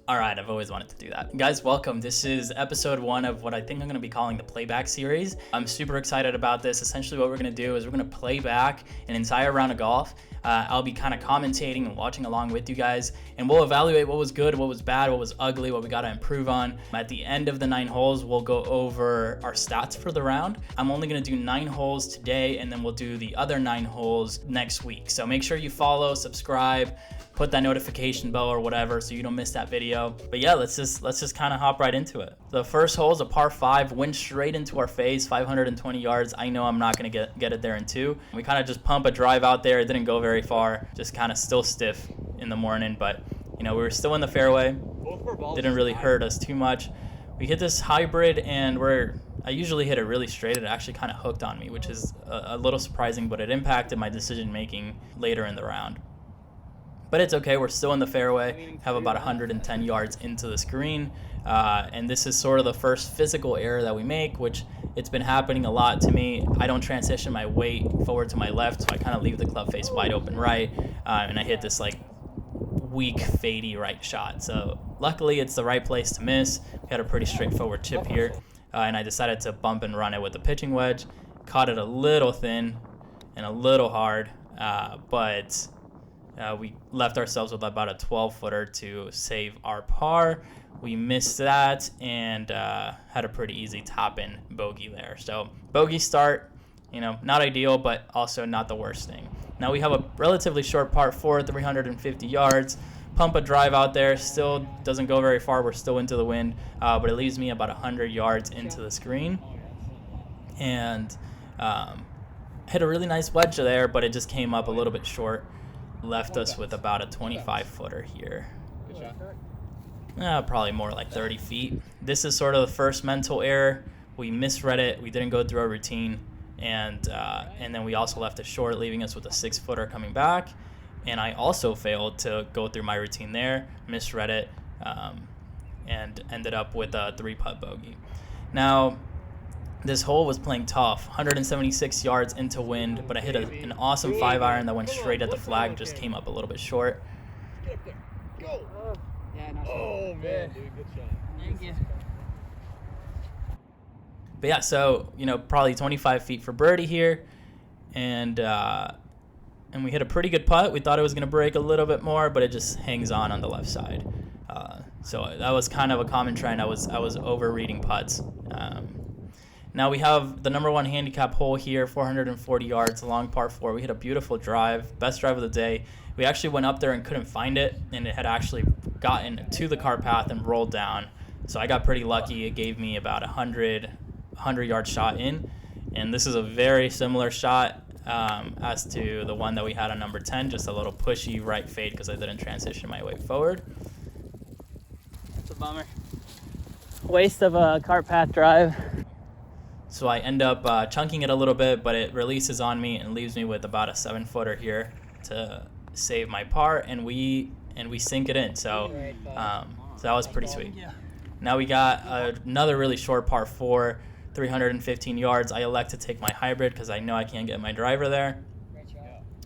All right, I've always wanted to do that. Guys, welcome. This is episode 1 of what I think I'm going to be calling the Playback series. I'm super excited about this. Essentially what we're going to do is we're going to play back an entire round of golf. I'll be kind of commentating and watching along with you guys, and we'll evaluate what was good, what was bad, what was ugly, what we got to improve on. At the end of the 9 holes, we'll go over our stats for the round. I'm only going to do 9 holes today, and then we'll do the other 9 holes next week. So make sure you follow, subscribe, put that notification bell or whatever so you don't miss that video. But yeah, let's just kind of hop right into it. The first hole is a par 5, wind straight into our face, 520 yards. I know I'm not going to get it there in 2. We kind of just pump a drive out there. It didn't go very far, just kind of still stiff in the morning, but you know, we were still in the fairway. Didn't really hurt us too much. We hit this hybrid, and I usually hit it really straight. It actually kind of hooked on me, which is a little surprising, but it impacted my decision making later in the round. But it's okay, we're still in the fairway, have about 110 yards into this green, and this is sort of the first physical error that we make, which it's been happening a lot to me. I don't transition my weight forward to my left, so I kind of leave the club face wide open right, and I hit this like weak, fadey right shot. So luckily it's the right place to miss. We had a pretty straightforward chip here, and I decided to bump and run it with the pitching wedge. Caught it a little thin and a little hard, but we left ourselves with about a 12-footer to save our par. We missed that and had a pretty easy top-in bogey there. So bogey start, you know, not ideal, but also not the worst thing. Now we have a relatively short par 4, 350 yards. Pump a drive out there, still doesn't go very far. We're still into the wind, but it leaves me about 100 yards into the green. And hit a really nice wedge there, but it just came up a little bit short. Left us with about a 25-footer here. Good shot. Probably more like 30 feet. This is sort of the first mental error. We misread it. We didn't go through our routine, and then we also left it short, leaving us with a 6-footer coming back. And I also failed to go through my routine there, misread it, and ended up with a 3-putt bogey. Now, this hole was playing tough, 176 yards into wind, but I hit an awesome 5-iron that went straight at the flag, just came up a little bit short. Go. Oh, man, dude, good shot. Thank you. But yeah, so, you know, probably 25 feet for birdie here, and we hit a pretty good putt. We thought it was going to break a little bit more, but it just hangs on the left side. So that was kind of a common trend. I was over-reading putts. Now we have the number 1 handicap hole here, 440 yards, a long par 4. We hit a beautiful drive, best drive of the day. We actually went up there and couldn't find it, and it had actually gotten to the car path and rolled down. So I got pretty lucky. It gave me about a 100-yard shot in, and this is a very similar shot as to the one that we had on number 10, just a little pushy right fade because I didn't transition my weight forward. It's a bummer. Waste of a cart path drive. So I end up chunking it a little bit, but it releases on me and leaves me with about a 7-footer here to save my par, and we sink it in. So that was pretty sweet. Now we got another really short par 4, 315 yards. I elect to take my hybrid because I know I can't get my driver there,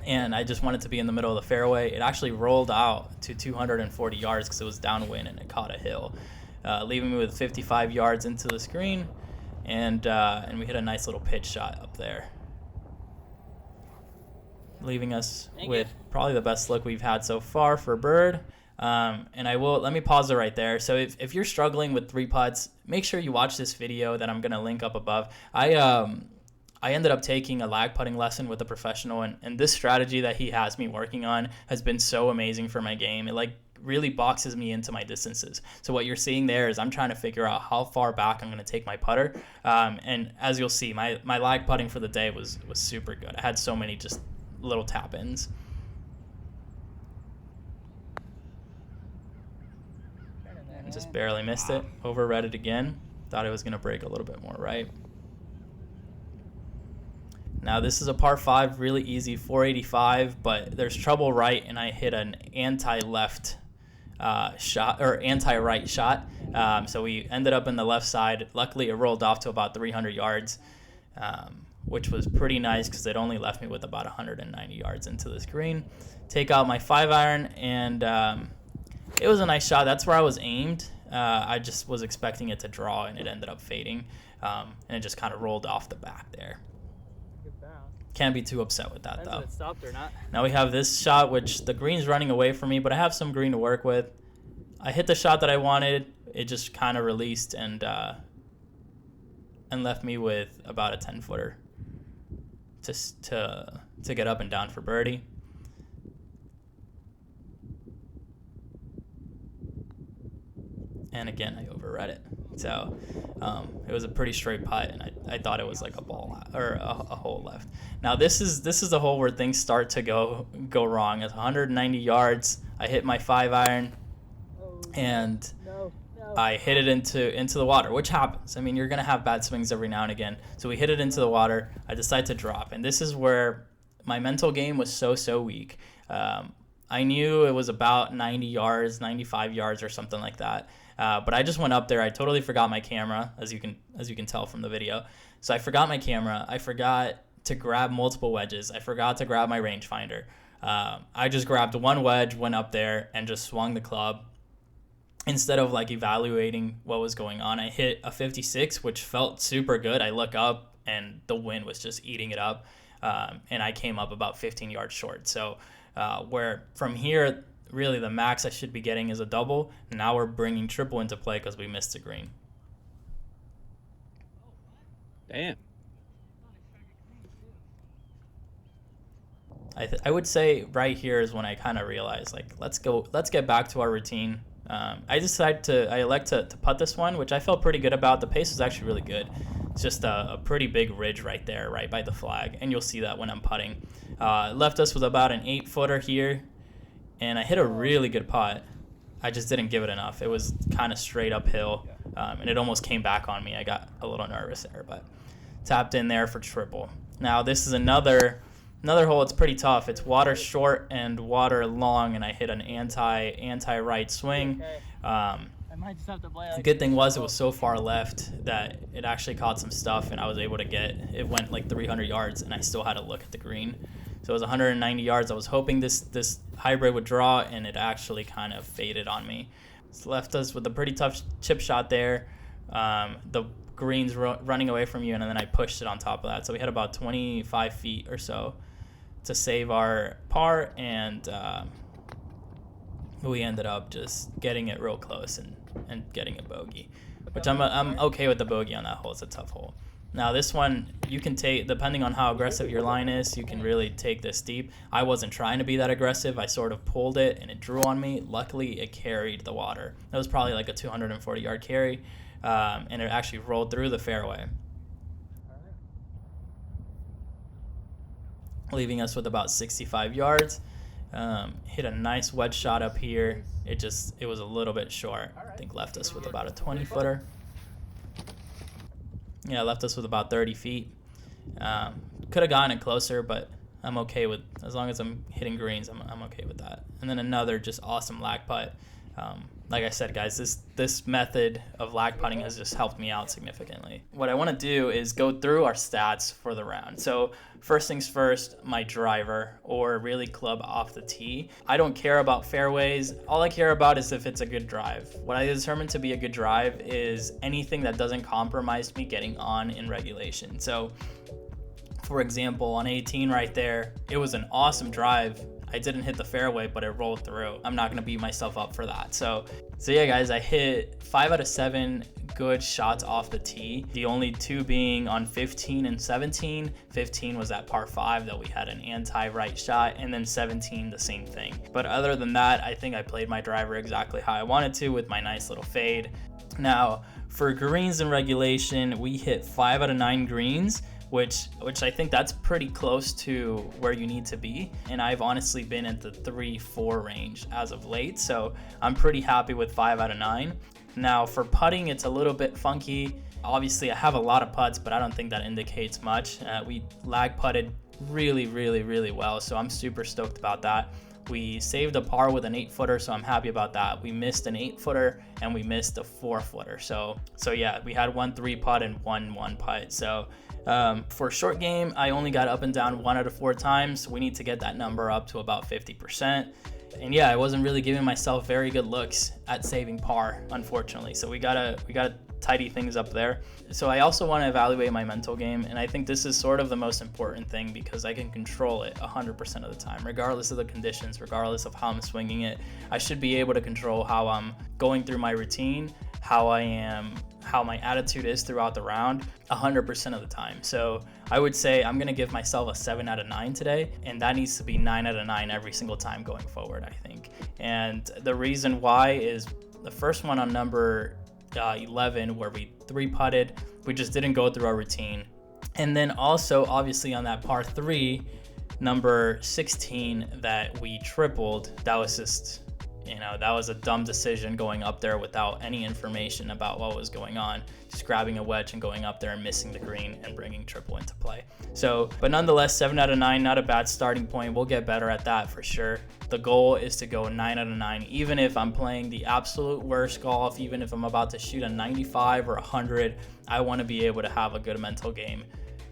and I just wanted to be in the middle of the fairway. It actually rolled out to 240 yards because it was downwind and it caught a hill, leaving me with 55 yards into the green. And we hit a nice little pitch shot up there, leaving us with probably the best look we've had so far for bird. And let me pause it right there. So if you're struggling with 3 putts, make sure you watch this video that I'm going to link up above. I ended up taking a lag putting lesson with a professional, and this strategy that he has me working on has been so amazing for my game. It really boxes me into my distances. So what you're seeing there is I'm trying to figure out how far back I'm going to take my putter. And as you'll see, my lag putting for the day was super good. I had so many just little tap-ins. And just barely missed it. Overread it again. Thought it was going to break a little bit more right. Now this is a par 5, really easy, 485, but there's trouble right, and I hit an anti-left shot or anti-right shot. So we ended up in the left side. Luckily, it rolled off to about 300 yards, which was pretty nice because it only left me with about 190 yards into this green. Take out my 5-iron and it was a nice shot. That's where I was aimed. I just was expecting it to draw, and it ended up fading, and it just kind of rolled off the back there. Can't be too upset with that, though. If it stopped or not. Now we have this shot, which the green's running away from me, but I have some green to work with. I hit the shot that I wanted. It just kind of released and left me with about a 10-footer to get up and down for birdie. And again, I overread it. So it was a pretty straight putt, and I thought it was like a ball or a hole left. Now this is the hole where things start to go wrong. It's 190 yards. I hit my 5-iron, and I hit it into the water, which happens. I mean, you're gonna have bad swings every now and again. So we hit it into the water. I decide to drop, and this is where my mental game was so weak. I knew it was about 90 yards, 95 yards, or something like that. But I just went up there. I totally forgot my camera, as you can tell from the video. So I forgot my camera. I forgot to grab multiple wedges. I forgot to grab my rangefinder. I just grabbed one wedge, went up there, and just swung the club. Instead of like evaluating what was going on, I hit a 56, which felt super good. I look up, and the wind was just eating it up, and I came up about 15 yards short. So where from here, really the max I should be getting is a double. Now we're bringing triple into play because we missed the green. Damn. I would say right here is when I kind of realized, like, let's get back to our routine. I elect to putt this one, which I felt pretty good about. The pace was actually really good. It's just a pretty big ridge right there, right by the flag, and you'll see that when I'm putting. It left us with about an 8-footer here, and I hit a really good putt. I just didn't give it enough. It was kind of straight uphill, and it almost came back on me. I got a little nervous there, but tapped in there for triple. Now this is another hole. It's pretty tough. It's water short and water long, and I hit an anti-right swing. The good thing was it was so far left that it actually caught some stuff, and I was able to it went like 300 yards, and I still had to look at the green. So it was 190 yards. I was hoping this hybrid would draw, and it actually kind of faded on me. It's left us with a pretty tough chip shot there. The green's running away from you, and then I pushed it on top of that. So we had about 25 feet or so to save our par, and we ended up just getting it real close and getting a bogey, which I'm okay with the bogey on that hole. It's a tough hole. Now this one, you can take, depending on how aggressive your line is, you can really take this deep. I wasn't trying to be that aggressive. I sort of pulled it, and it drew on me. Luckily, it carried the water. That was probably like a 240-yard carry, and it actually rolled through the fairway, leaving us with about 65 yards. Hit a nice wedge shot up here. It was a little bit short. I think left us with about a 20-footer. Yeah, left us with about 30 feet. Could have gotten it closer, but I'm okay with, as long as I'm hitting greens, I'm okay with that. And then another just awesome lag putt. Like I said, guys, this method of lag putting has just helped me out significantly. What I want to do is go through our stats for the round. So first things first, my driver, or really club off the tee. I don't care about fairways. All I care about is if it's a good drive. What I determine to be a good drive is anything that doesn't compromise me getting on in regulation. So for example, on 18 right there, it was an awesome drive. I didn't hit the fairway, but it rolled through. I'm not gonna beat myself up for that. So yeah, guys, I hit 5 out of 7 good shots off the tee. The only 2 being on 15 and 17. 15 was that par 5 that we had an anti-right shot, and then 17 the same thing. But other than that, I think I played my driver exactly how I wanted to with my nice little fade. Now, for greens in regulation, we hit 5 out of 9 greens, which I think that's pretty close to where you need to be. And I've honestly been in the 3-4 range as of late. So I'm pretty happy with 5 out of 9. Now for putting, it's a little bit funky. Obviously I have a lot of putts, but I don't think that indicates much. We lag putted really well. So I'm super stoked about that. We saved a par with an 8-footer, so I'm happy about that. We missed an 8-footer and we missed a 4-footer. So yeah, we had 1 3-putt and 1 1-putt. So for short game, I only got up and down 1 out of 4 times. We need to get that number up to about 50%. And yeah, I wasn't really giving myself very good looks at saving par, unfortunately. So we gotta tidy things up there. So I also want to evaluate my mental game, and I think this is sort of the most important thing because I can control it 100% of the time, regardless of the conditions, regardless of how I'm swinging it. I should be able to control how I'm going through my routine, how my attitude is throughout the round 100% of the time. So I would say I'm gonna give myself a 7 out of 9 today, and that needs to be 9 out of 9 every single time going forward, I think. And the reason why is the first one on number 11, where we 3-putted, we just didn't go through our routine. And then also obviously on that par 3, number 16, that we tripled, that was just, that was a dumb decision going up there without any information about what was going on, just grabbing a wedge and going up there and missing the green and bringing triple into play. So, but nonetheless, 7 out of 9, not a bad starting point. We'll get better at that for sure. The goal is to go 9 out of 9, even if I'm playing the absolute worst golf, even if I'm about to shoot a 95 or 100, I want to be able to have a good mental game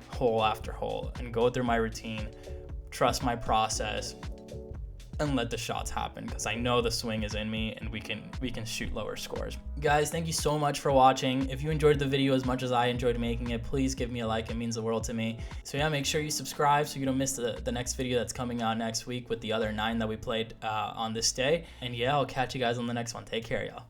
hole after hole and go through my routine, trust my process, and let the shots happen, because I know the swing is in me and we can shoot lower scores. Guys, thank you so much for watching. If you enjoyed the video as much as I enjoyed making it, please give me a like. It means the world to me. So yeah, make sure you subscribe so you don't miss the next video that's coming out next week with the other 9 that we played on this day. And yeah, I'll catch you guys on the next one. Take care, y'all.